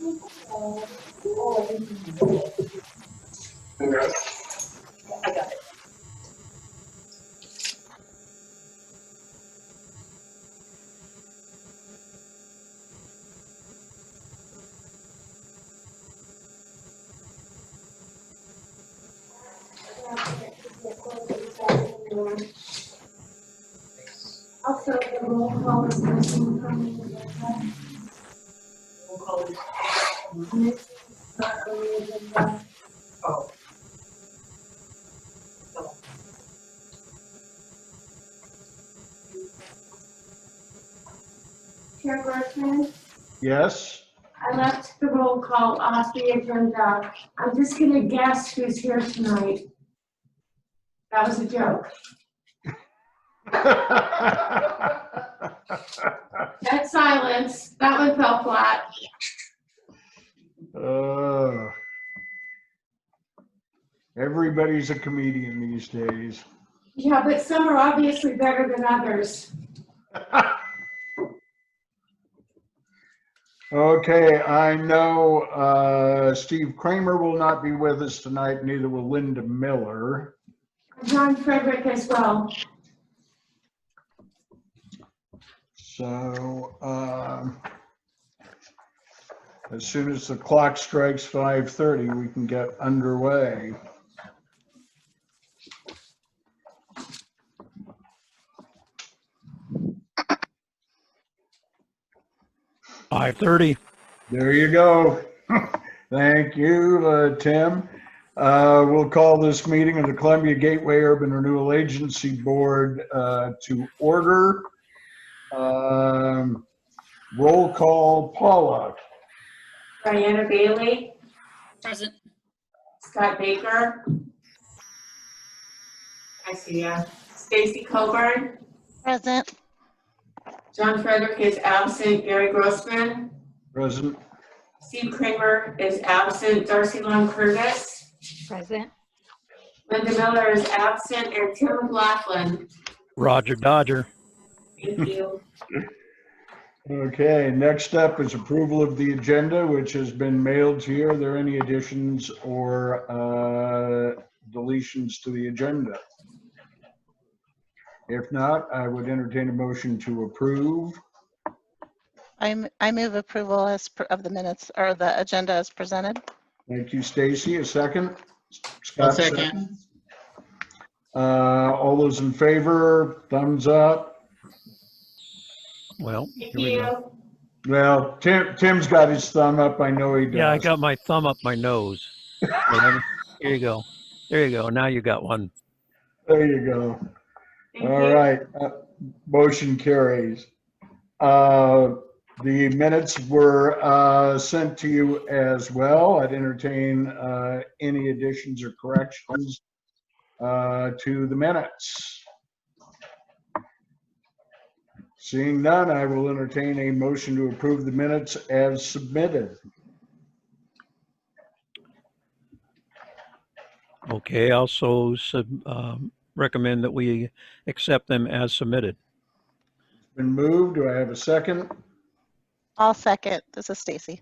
I got it. Also, the roll call is missing from the agenda. We'll call it. And this is not on the agenda. Oh. Chair Grossman, Yes. I left the roll call off the agenda. I'm just gonna guess who's here tonight. That was a joke. That silence, that one fell flat. Everybody's a comedian these days. Yeah, but some are obviously better than others. Okay, I know Steve Kramer will not be with us tonight, neither will Linda Miller. John Frederick as well. So as soon as the clock strikes 5:30, we can get underway. $5:30. There you go. Thank you, Tim. We'll call this meeting of the Columbia Gateway Urban Renewal Agency Board to order. Roll call, Paula. Diana Bailey, Present. Scott Baker. I see ya. Stacy Coburn. Present. John Frederick is absent. Gary Grossman. Present. Steve Kramer is absent. Darcy Long Curtis. Present. Linda Miller is absent. And Tim McLaughlin. Roger Dodger. Thank you. Okay, next up is approval of the agenda, which has been mailed to you. Are there any additions or deletions to the agenda? If not, I would entertain a motion to approve. I move approval of the minutes or the agenda as presented. Thank you, Stacy. A second? I'll Scott, second. All those in favor, thumbs up. Well, Thank here we go. you. Well, Tim's got his thumb up. I know he does. Yeah, I got my thumb up my nose. Here you go. There you go. Now you got one. There you go. Thank All you. right, motion carries. The minutes were sent to you as well. I'd entertain any additions or corrections to the minutes. Seeing none, I will entertain a motion to approve the minutes as submitted. Okay, also recommend that we accept them as submitted. Been moved. Do I have a second? I'll second. This is Stacy.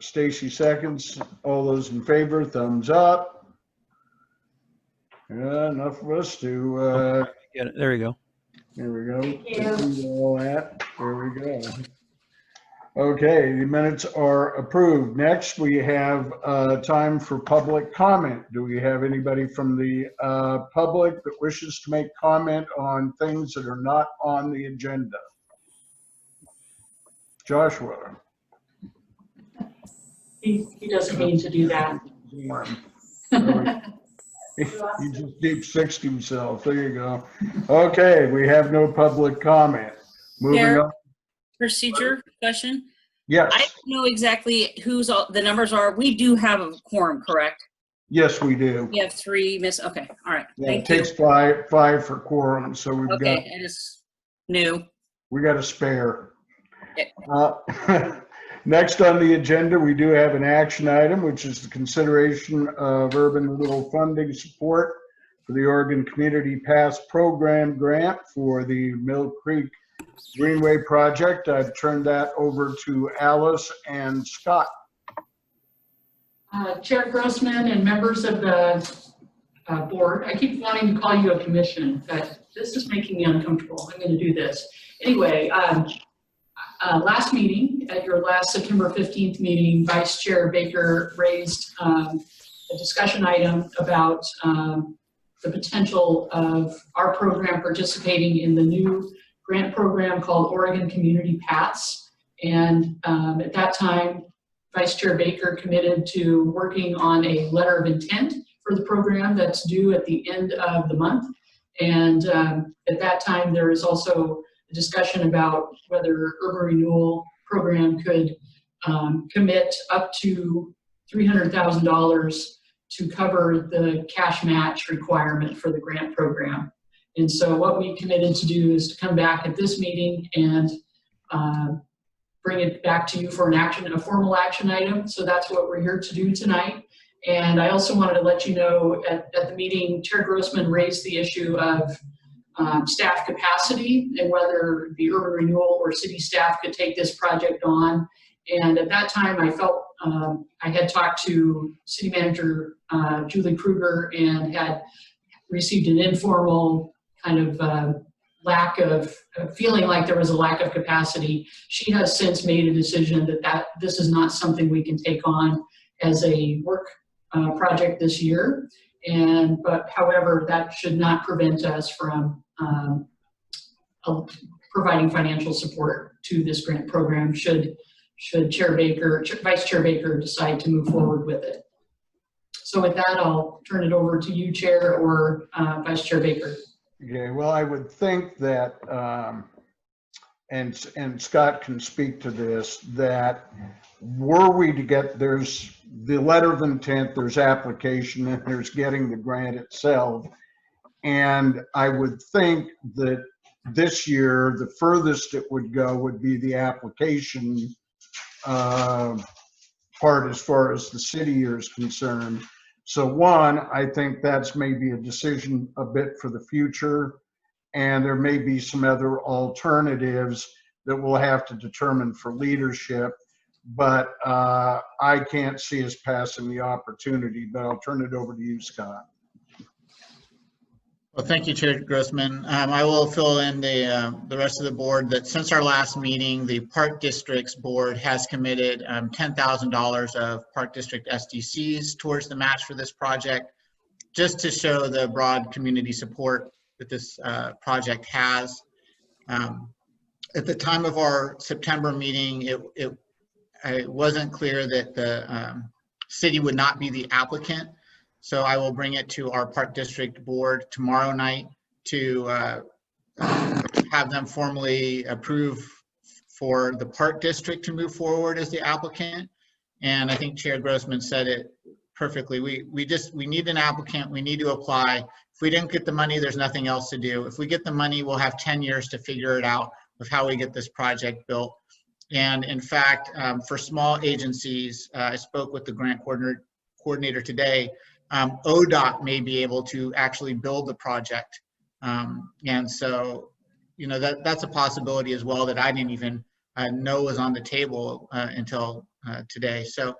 Stacy seconds. All those in favor, thumbs up. Yeah, enough of us to, Get it. There you go. there we go. Thank you. Do all that. There we go. Okay, the minutes are approved. Next, we have time for public comment. Do we have anybody from the public that wishes to make comment on things that are not on the agenda? Joshua. He doesn't mean to do that. He just deep sixed himself. There you go. Okay, we have no public comment. Moving There- on. Procedure question. Yes, I don't know exactly who's all, the numbers are. We do have a quorum, correct? yes, we do. We have 3 miss. Okay, all right. Yeah, it Thank you. takes five for quorum, so we've got, Okay, I just knew. we got a spare. Okay. Next on the agenda, we do have an action item, which is the consideration of urban renewal funding support for the Oregon Community Pass Program grant for the Mill Creek Greenway project. I've turned that over to Alice and Scott. Chair Grossman and members of the board, I keep wanting to call you a commission, but this is making me uncomfortable. I'm going to do this. Anyway, last meeting, at your last September 15th meeting, Vice Chair Baker raised a discussion item about the potential of our program participating in the new grant program called Oregon Community Paths. And at that time, Vice Chair Baker committed to working on a letter of intent for the program that's due at the end of the month. And at that time, there is also a discussion about whether urban renewal program could commit up to $300,000 to cover the cash match requirement for the grant program. And so what we committed to do is to come back at this meeting and bring it back to you for a formal action item. So that's what we're here to do tonight. And I also wanted to let you know at the meeting, Chair Grossman raised the issue of staff capacity and whether the urban renewal or city staff could take this project on. And at that time, I felt I had talked to City Manager Julie Kruger and had received an informal kind of lack of feeling like there was a lack of capacity. She has since made a decision that this is not something we can take on as a work project this year. But however, that should not prevent us from providing financial support to this grant program should Vice Chair Baker decide to move forward with it. So with that, I'll turn it over to you, Chair, or Vice Chair Baker. Okay, well, I would think that, and Scott can speak to this, that were we to get, there's the letter of intent, there's application, and there's getting the grant itself. And I would think that this year, the furthest it would go would be the application part as far as the city is concerned. So one, I think that's maybe a decision a bit for the future, and there may be some other alternatives that we'll have to determine for leadership, but I can't see us passing the opportunity, but I'll turn it over to you, Scott. Well, thank you, Chair Grossman. I will fill in the rest of the board that since our last meeting, the Park Districts Board has committed $10,000 of Park District SDCs towards the match for this project, just to show the broad community support that this project has. At the time of our September meeting, it wasn't clear that the city would not be the applicant. So I will bring it to our Park District Board tomorrow night to have them formally approve for the Park District to move forward as the applicant. And I think Chair Grossman said it perfectly. We need an applicant. We need to apply. If we didn't get the money, there's nothing else to do. If we get the money, we'll have 10 years to figure it out of how we get this project built. And in fact, for small agencies, I spoke with the grant coordinator today. ODOT may be able to actually build the project. And so, you know, that's a possibility as well that I didn't even know was on the table until today. So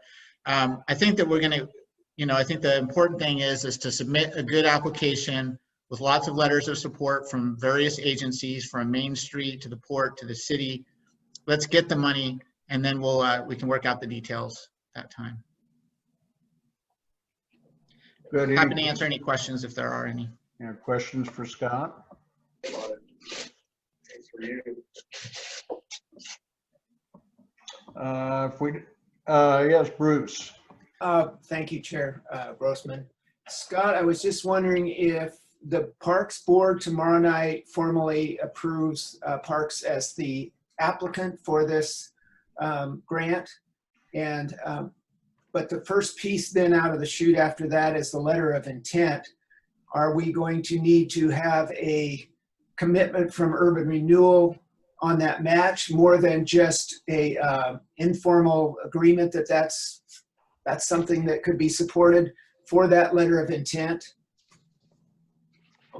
I think that we're going to, you know, I think the important thing is to submit a good application with lots of letters of support from various agencies, from Main Street to the port to the city. Let's get the money, and then we can work out the details at that time. Good. Happy to answer any questions if there are any. Yeah, questions for Scott? Yes, Bruce. Thank you, Chair Grossman. Scott, I was just wondering if the Parks Board tomorrow night formally approves Parks as the applicant for this grant, and but the first piece then out of the chute after that is the letter of intent. Are we going to need to have a commitment from Urban Renewal on that match, more than just a informal agreement that that's something that could be supported for that letter of intent?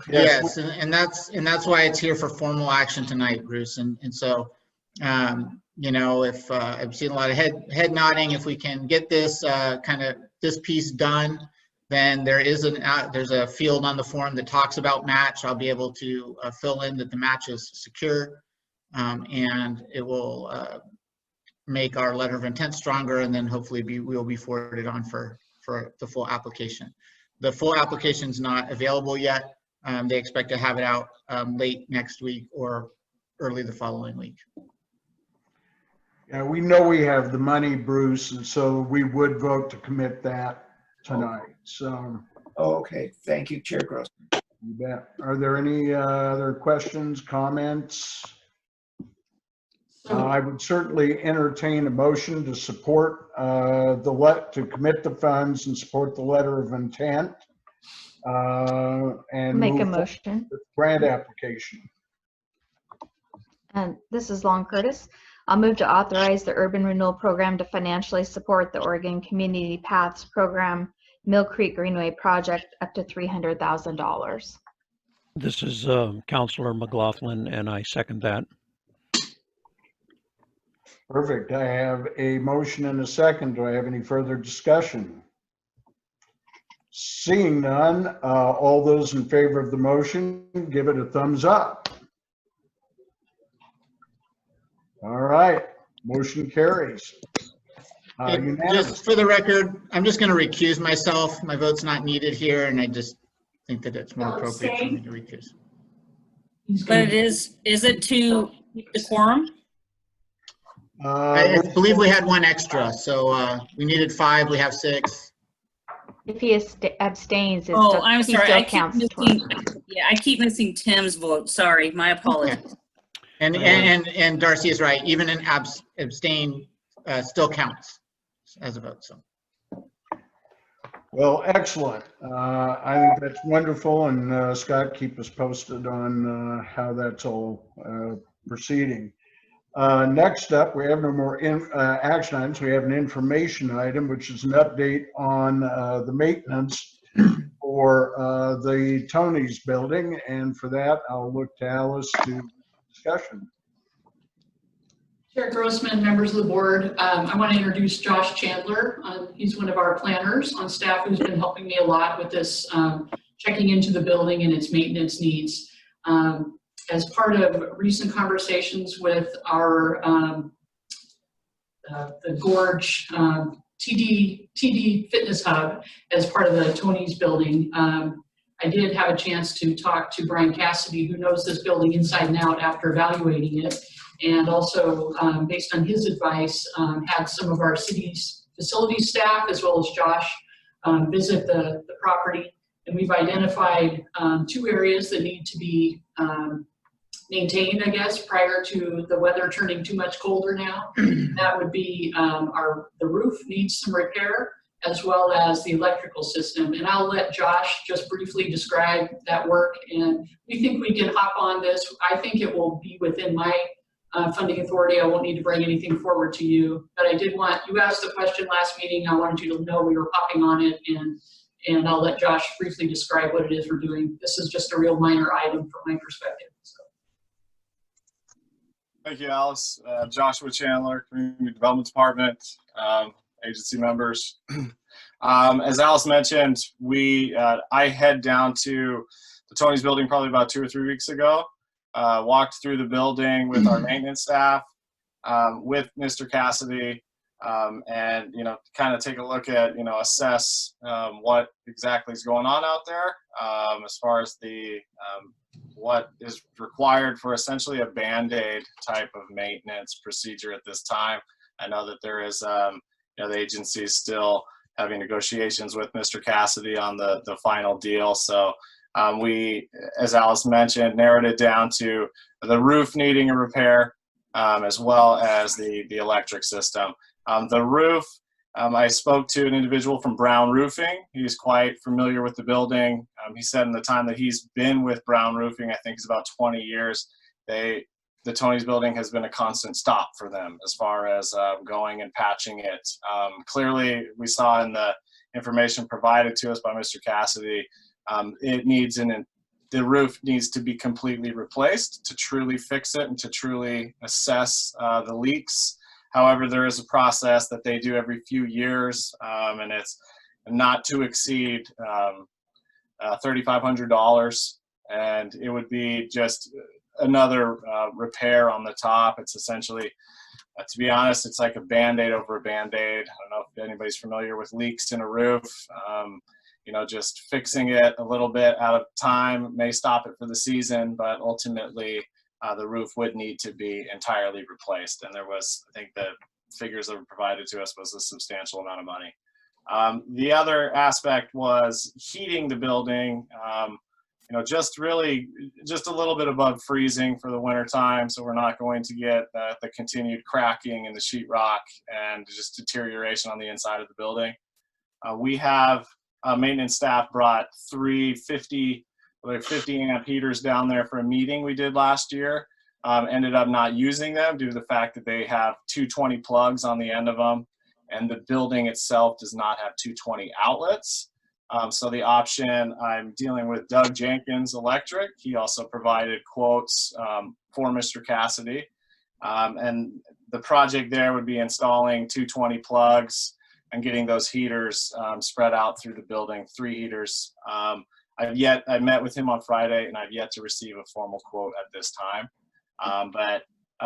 Yes, and that's why it's here for formal action tonight, Bruce. And so, you know, if I've seen a lot of head nodding, if we can get this this piece done, then there's a field on the form that talks about match. I'll be able to fill in that the match is secure, and it will make our letter of intent stronger, and then hopefully we'll be forwarded on for the full application. The full application is not available yet. They expect to have it out late next week or early the following week. Yeah, we know we have the money, Bruce, and so we would vote to commit that tonight. So, Oh, okay. Thank you, Chair Grossman. you bet. Are there any other questions, comments? I would certainly entertain a motion to support to commit the funds and support the letter of intent. And Make a move motion. with grant application. And this is Long Curtis. I'll move to authorize the Urban Renewal Program to financially support the Oregon Community Paths Program Mill Creek Greenway project up to $300,000. This is Counselor McLaughlin, and I second that. Perfect. I have a motion and a second. Do I have any further discussion? Seeing none, all those in favor of the motion, give it a thumbs up. All right, motion carries. Unanimous. Just for the record, I'm just going to recuse myself. My vote's not needed here, and I just think that it's more appropriate for me to recuse. But it is it to the quorum? I believe we had one extra, so we needed 5, we have 6. If he abstains, I'm he sorry. still I keep counts missing. towards. Yeah, I keep missing Tim's vote. Sorry, my apologies. And Darcy is right. Even an abstain still counts as a vote. So. Well, excellent. I think that's wonderful. And Scott, keep us posted on how that's all proceeding. Next up, we have no more action items. We have an information item, which is an update on the maintenance for the Tony's building. And for that, I'll look to Alice to discussion. Chair Grossman, members of the board, I want to introduce Josh Chandler. He's one of our planners on staff who's been helping me a lot with this, checking into the building and its maintenance needs. As part of recent conversations with our the Gorge TD Fitness Hub as part of the Tony's building, I did have a chance to talk to Brian Cassidy, who knows this building inside and out after evaluating it, and also based on his advice, had some of our city's facility staff as well as Josh visit the property, and we've identified 2 areas that need to be maintained, I guess, prior to the weather turning too much colder now. That would be the roof needs some repair, as well as the electrical system. And I'll let Josh just briefly describe that work. And we think we can hop on this. I think it will be within my funding authority. I won't need to bring anything forward to you. But I did want, you asked the question last meeting. I wanted you to know we were hopping on it. And I'll let Josh briefly describe what it is we're doing. This is just a real minor item from my perspective. So. Thank you, Alice. Joshua Chandler, Community Development Department, agency members. As Alice mentioned, I head down to the Tony's building probably about 2 or 3 weeks ago, walked through the building with our maintenance staff, with Mr. Cassidy, and, kind of take a look at, assess what exactly is going on out there as far as what is required for essentially a Band-Aid type of maintenance procedure at this time. I know that there is, the agency is still having negotiations with Mr. Cassidy on the final deal. So we, as Alice mentioned, narrowed it down to the roof needing a repair, as well as the electric system. The roof, I spoke to an individual from Brown Roofing. He's quite familiar with the building. He said in the time that he's been with Brown Roofing, I think it's about 20 years, the Tony's building has been a constant stop for them as far as going and patching it. Clearly, we saw in the information provided to us by Mr. Cassidy, it needs an the roof needs to be completely replaced to truly fix it and to truly assess the leaks. However, there is a process that they do every few years, and it's not to exceed $3,500, and it would be just another repair on the top. It's essentially, to be honest, it's like a Band-Aid over a Band-Aid. I don't know if anybody's familiar with leaks in a roof. You know, just fixing it a little bit at a time may stop it for the season, but ultimately the roof would need to be entirely replaced. And there was, I think the figures that were provided to us was a substantial amount of money. The other aspect was heating the building, you know, just a little bit above freezing for the winter time, so we're not going to get the continued cracking in the sheetrock and just deterioration on the inside of the building. We have maintenance staff brought 50 amp heaters down there for a meeting we did last year. Ended up not using them due to the fact that they have 220 plugs on the end of them, and the building itself does not have 220 outlets. So the option, I'm dealing with Doug Jenkins Electric. He also provided quotes for Mr. Cassidy. And the project there would be installing 220 plugs and getting those heaters spread out through the building, 3 heaters. I met with him on Friday, and I've yet to receive a formal quote at this time. But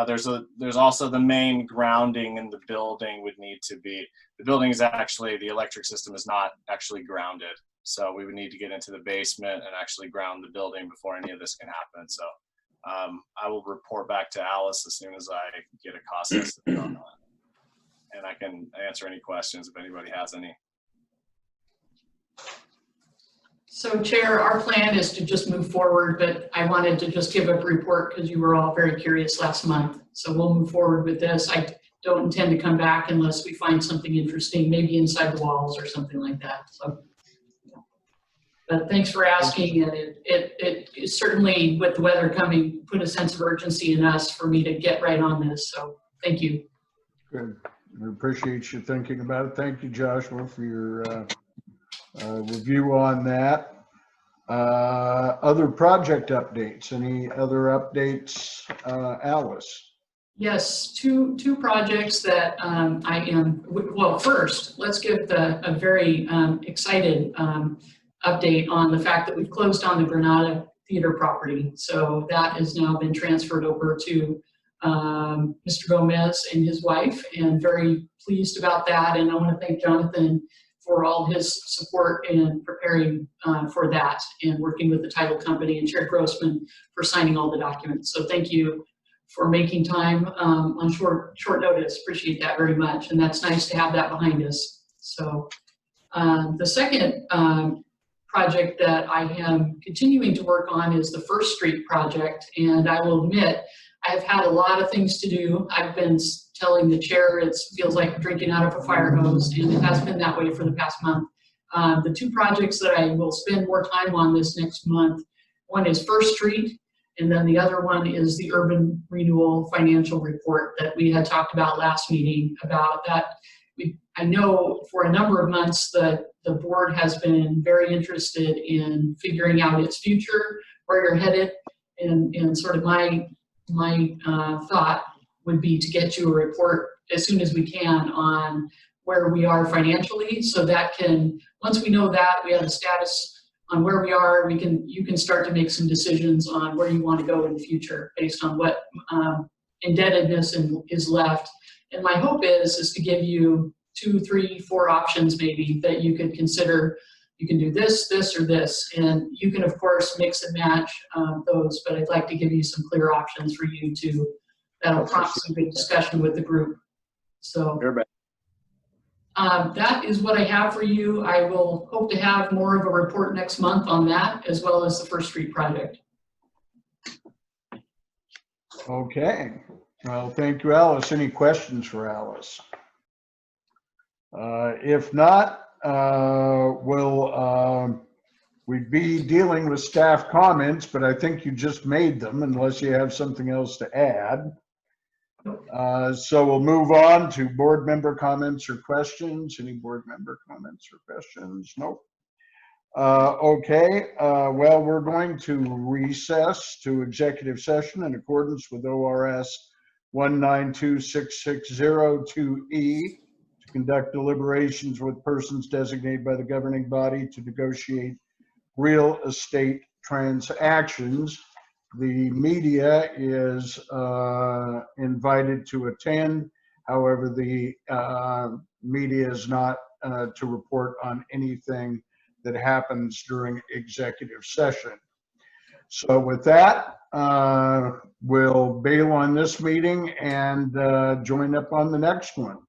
there's also the main grounding in the building would need to be, the building is actually, the electric system is not actually grounded. So we would need to get into the basement and actually ground the building before any of this can happen. So I will report back to Alice as soon as I get a cost estimate on that. And I can answer any questions if anybody has any. So Chair, our plan is to just move forward, but I wanted to just give a report because you were all very curious last month. So we'll move forward with this. I don't intend to come back unless we find something interesting, maybe inside the walls or something like that. So, but thanks for asking. And it certainly, with the weather coming, put a sense of urgency in us for me to get right on this. So thank you. Good. We appreciate you thinking about it. Thank you, Joshua, for your review on that. Other project updates? Any other updates, Alice? Yes, two projects that I am, well, first, let's give a very excited update on the fact that we've closed on the Granada Theater property. So that has now been transferred over to Mr. Gomez and his wife, and very pleased about that. And I want to thank Jonathan for all his support in preparing for that and working with the title company, and Chair Grossman for signing all the documents. So thank you for making time on short notice. Appreciate that very much. And that's nice to have that behind us. So the second project that I am continuing to work on is the First Street project. And I will admit, I've had a lot of things to do. I've been telling the chair it feels like drinking out of a fire hose, and it has been that way for the past month. The two projects that I will spend more time on this next month, one is First Street, and then the other one is the Urban Renewal Financial Report that we had talked about last meeting. About that, I know for a number of months that the board has been very interested in figuring out its future, where you're headed, and sort of my thought would be to get you a report as soon as we can on where we are financially, so that can, once we know that, we have a status on where we are, you can start to make some decisions on where you want to go in the future based on what indebtedness is left. And my hope is to give you 2, 3, 4 options maybe that you could consider. You can do this, this, or this, and you can of course mix and match those, but I'd like to give you some clear options for you to, that'll prompt some good discussion with the group. So that is what I have for you. I will hope to have more of a report next month on that, as well as the First Street project. Okay. Well, thank you, Alice. Any questions for Alice? If not, we'd be dealing with staff comments, but I think you just made them unless you have something else to add. So we'll move on to board member comments or questions. Any board member comments or questions? Nope. Okay, well, we're going to recess to executive session in accordance with ORS 1926602E to conduct deliberations with persons designated by the governing body to negotiate real estate transactions. The media is invited to attend. However, the media is not to report on anything that happens during executive session. So with that, we'll bail on this meeting and join up on the next one.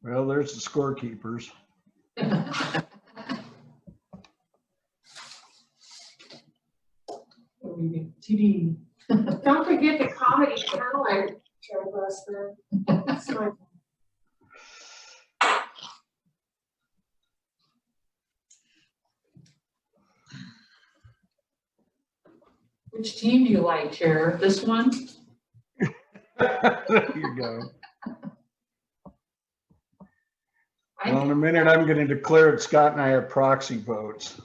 Well, there's the scorekeepers. TD. Don't forget the comedy talent, Chair Grossman. Sorry. Which team do you like, Chair? This one? There you go. Well, in a minute, I'm going to declare that Scott and I have proxy votes.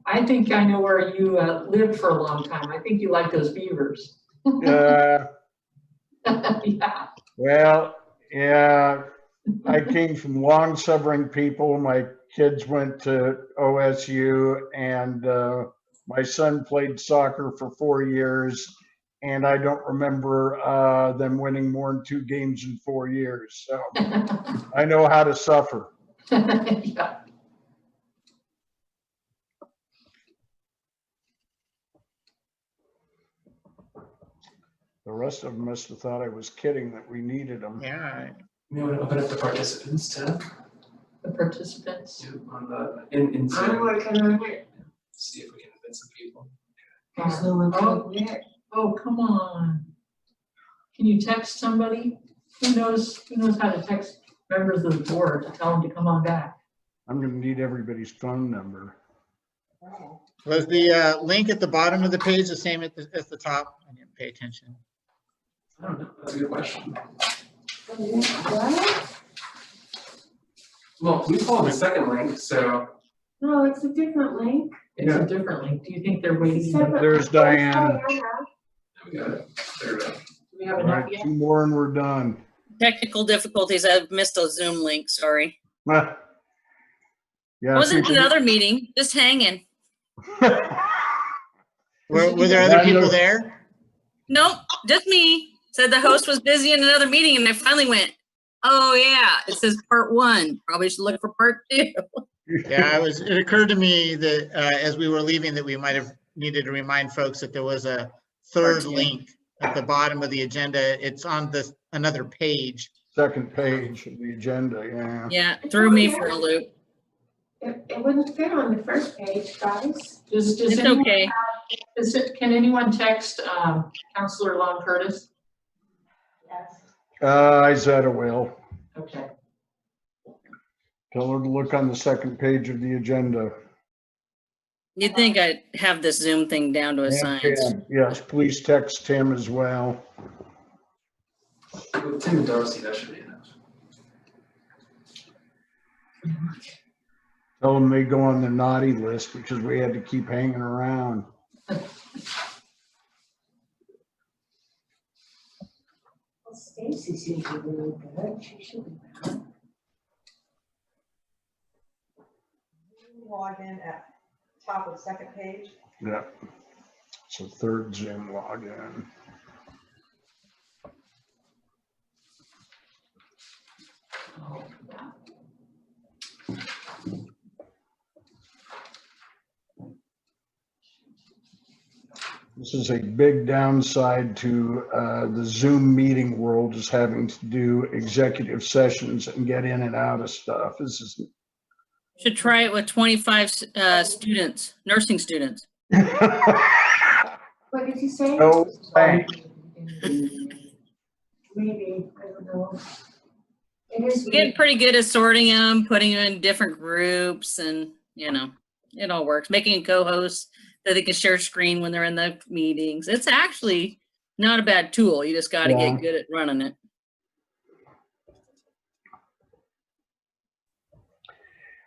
I think I know where you lived for a long time. I think you like those beavers. Yeah. Yeah. Well, yeah, I came from long-suffering people. My kids went to OSU, and my son played soccer for 4 years, and I don't remember them winning more than 2 games in 4 years. So I know how to suffer. Yeah. The rest of them must have thought I was kidding that we needed them. Yeah. You want to open up the participants tab? The participants. Yeah, on the, in I'm Zoom, working on it. see if we can invite some people. There's no one to admit. Oh, come on. Can you text somebody? Who knows how to text members of the board to tell them to come on back? I'm going to need everybody's phone number. Was the link at the bottom of the page the same as the top? I didn't pay attention. I don't know, that's a good question. What? Well, we followed the second link, so. No, it's a different link. It's a different link. Do you think they're waiting? Separate- There's Diane. We got it. There we go. Do we have All enough right, yet? 2 more and we're done. Technical difficulties. I've missed a Zoom link. Sorry. Yeah. I wasn't in people- another meeting, just hanging. Were there other people there? Nope, just me. Said the host was busy in another meeting, and I finally went, oh yeah, it says part 1. Probably should look for part 2. Yeah, it occurred to me that as we were leaving that we might have needed to remind folks that there was a third link at the bottom of the agenda. It's on another page. Second page of the agenda, yeah. Yeah, threw me for a loop. It wouldn't fit on the first page, guys. Does It's anyone, okay. can anyone text Counselor Long Curtis? Yes. Izetta will. Okay. Tell her to look on the second page of the agenda. You'd think I'd have this Zoom thing down to a And science. Tim, yes, please text Tim as well. With Tim and Darcy, that should be enough. Tell them they go on the naughty list because we had to keep hanging around. Well, Stacy seems to be really good. She should be back. Log in at top of the second page. Yeah. So third Zoom login. Oh, yeah. This is a big downside to the Zoom meeting world, is having to do executive sessions and get in and out of stuff. This is. Should try it with 25 students, nursing students. What did you say? No thanks. Maybe, I don't know. It is. We're getting pretty good at sorting them, putting them in different groups, and it all works. Making a co-host, that they can share screen when they're in the meetings. It's actually not a bad tool. You just got to Yeah. get good at running it.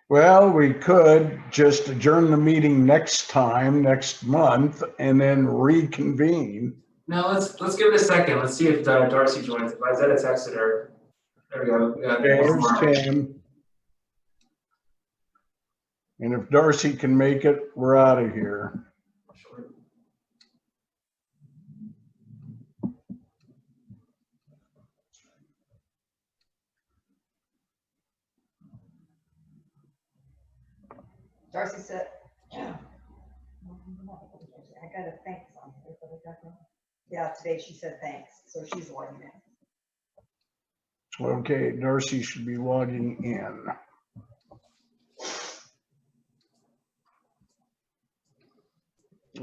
Well, we could just adjourn the meeting next month, and then reconvene. No, let's give it a second. Let's see if Darcy joins. If Isaiah texted her. There we go. We got one more. There's Tim. And if Darcy can make it, we're out of here. Sure. Darcy said, yeah. I got a thanks on here, but I got no. Yeah, today she said thanks, so she's logging in. Okay, Darcy should be logging in.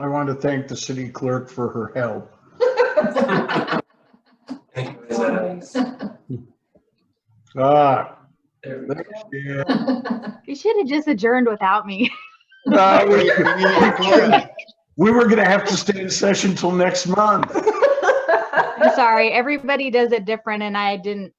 I want to thank the city clerk for her help. Thank you, Isaiah. Ah, There we go. thanks, yeah. You should have just adjourned without me. We were gonna have to stay in session till next month. I'm sorry, everybody does it different and I didn't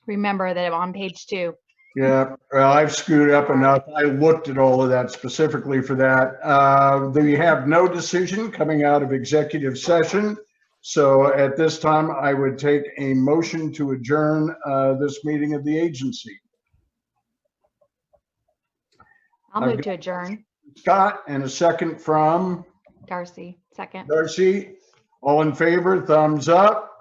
remember that I'm on page 2. Yeah, well, I've screwed up enough. I looked at all of that specifically for that. We have no decision coming out of executive session. So at this time, I would take a motion to adjourn this meeting of the agency. I'll move to adjourn. Scott, and a second from Darcy, second. Darcy. All in favor, thumbs up.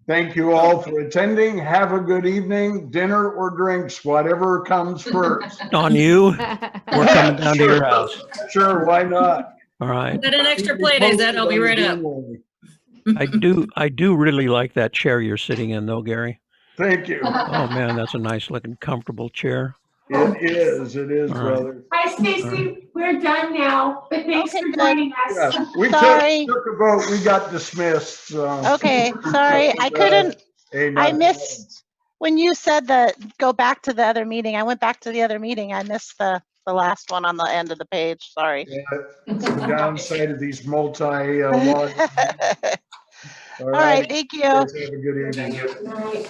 Thank you all for attending. Have a good evening, dinner or drinks, whatever comes first. On you, we're coming down to your house. Sure, why not? All right. Got an extra plate, Isaiah. I'll be right up. I do really like that chair you're sitting in though, Gary. Thank you. Oh man, that's a nice looking comfortable chair. It is, All right. brother. Hi, Stacy. We're done now, but thanks Okay, for good. joining Yeah, us. we Sorry. took a vote, we got dismissed, so. Okay, sorry, I couldn't, Hey, I not- missed, when you said that, go back to the other meeting, I went back to the other meeting, I missed the last one on the end of the page, sorry. Yeah, it's the downside of these multi-log. All right, thank you. Have a good evening. Thank you. Good night.